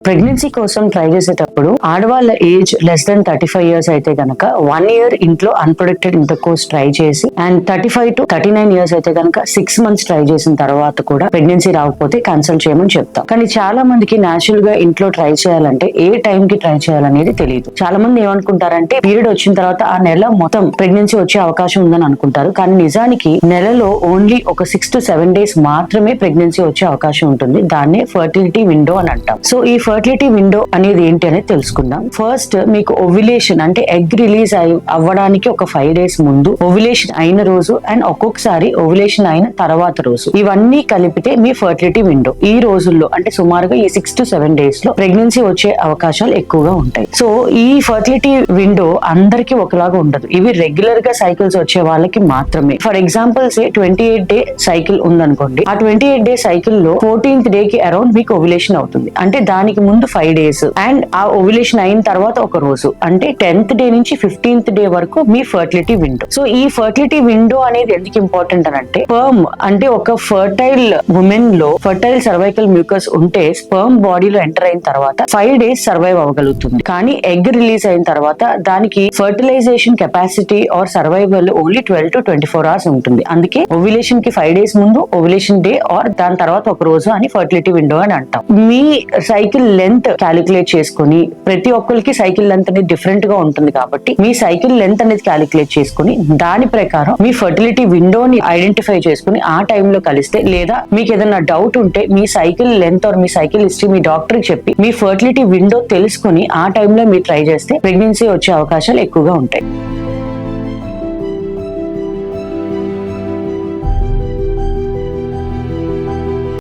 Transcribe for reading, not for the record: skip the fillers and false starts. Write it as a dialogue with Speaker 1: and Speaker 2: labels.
Speaker 1: Pregnancy కోసం try చేసేటప్పుడు ఆడవాళ్ళ ఏజ్ లెస్ దెన్ 35 years అయితే గనక 1 year ఇంట్లో అన్ప్రొటెక్టెడ్ ఇంటర్ కోర్స్ ట్రై చేసి అండ్ 35 to 39 years అయితే గనక 6 months ట్రై చేసిన తర్వాత కూడా ప్రెగ్నెన్సీ రాకపోతే కన్సల్ట్ చేయమని చెప్తాం. కానీ చాలా మందికి నేచురల్ గా ఇంట్లో ట్రై చేయాలంటే ఏ టైం కి ట్రై చేయాలనేది తెలియదు. చాలా మంది ఏమనుకుంటారంటే పీరియడ్ వచ్చిన తర్వాత ఆ నెల మొత్తం ప్రెగ్నెన్సీ వచ్చే అవకాశం ఉందని అనుకుంటారు. కానీ నిజానికి నెలలో ఓన్లీ ఒక 6 to 7 days మాత్రమే ప్రెగ్నెన్సీ వచ్చే అవకాశం ఉంటుంది. దాన్నే ఫర్టిలిటీ విండో అని అంటాం. సో ఈ ఫర్టిలిటీ విండో అనేది ఏంటి అనేది తెలుసుకుందాం. ఫస్ట్ మీకు ఓవ్యులేషన్ అంటే ఎగ్ రిలీజ్ అవ్వడానికి ఒక 5 days ముందు, ఓవ్యులేషన్ అయిన రోజు అండ్ ఒక్కొక్కసారి ఓవ్యులేషన్ అయిన తర్వాత రోజు, ఇవన్నీ కలిపితే మీ ఫర్టిలిటీ విండో. ఈ రోజుల్లో అంటే సుమారుగా ఈ 6 to 7 days లో ప్రెగ్నెన్సీ వచ్చే అవకాశాలు ఎక్కువగా ఉంటాయి. సో ఈ ఫర్టిలిటీ విండో అందరికి ఒకలాగా ఉండదు. ఇవి రెగ్యులర్ గా సైకిల్స్ వచ్చే వాళ్ళకి మాత్రమే. ఫర్ ఎగ్జాంపుల్ 28 day సైకిల్ ఉందనుకోండి. ఆ 28 day సైకిల్ లో 14th day కి అరౌండ్ మీకు ఓవ్యులేషన్ అవుతుంది. అంటే దానికి ముందు 5 days అండ్ ఆ ఓవ్యులేషన్ అయిన తర్వాత ఒక రోజు, అంటే 10th day నుంచి 15th day వరకు మీ ఫర్టిలిటీ విండో. సో ఈ ఫర్టిలిటీ విండో అనేది ఎందుకు ఇంపార్టెంట్ అని అంటే, స్పర్మ్ అంటే ఒక ఫర్టైల్ ఉమెన్ లో ఫర్టైల్ సర్వైకల్ మ్యూకస్ ఉంటే స్పర్మ్ బాడీలో ఎంటర్ అయిన తర్వాత 5 days సర్వైవ్ అవ్వగలుగుతుంది. కానీ ఎగ్ రిలీజ్ అయిన తర్వాత దానికి fertilization capacity or survival only 12 to 24 hours ఉంటుంది. అందుకే ఓవ్యులేషన్ కి 5 days ముందు, ఓవ్యులేషన్ డే ఆర్ దాని తర్వాత ఒక రోజు అని ఫర్టిలిటీ విండో అని అంటాం. మీ సైకిల్ లెంత్ క్యాలిక్యులేట్ చేసుకుని, ప్రతి ఒక్కరికి సైకిల్ లెంత్ అనేది డిఫరెంట్ గా ఉంటుంది కాబట్టి మీ సైకిల్ లెంత్ అనేది క్యాలిక్యులేట్ చేసుకుని దాని ప్రకారం మీ ఫర్టిలిటీ విండోని ఐడెంటిఫై చేసుకుని ఆ టైంలో కలిస్తే, లేదా మీకు ఏదైనా డౌట్ ఉంటే మీ సైకిల్ లెంత్ ఆర్ మీ సైకిల్ హిస్టరీ మీ డాక్టర్ కి చెప్పి మీ ఫర్టిలిటీ విండో తెలుసుకుని ఆ టైంలో మీరు ట్రై చేస్తే ప్రెగ్నెన్సీ వచ్చే అవకాశాలు ఎక్కువగా ఉంటాయి.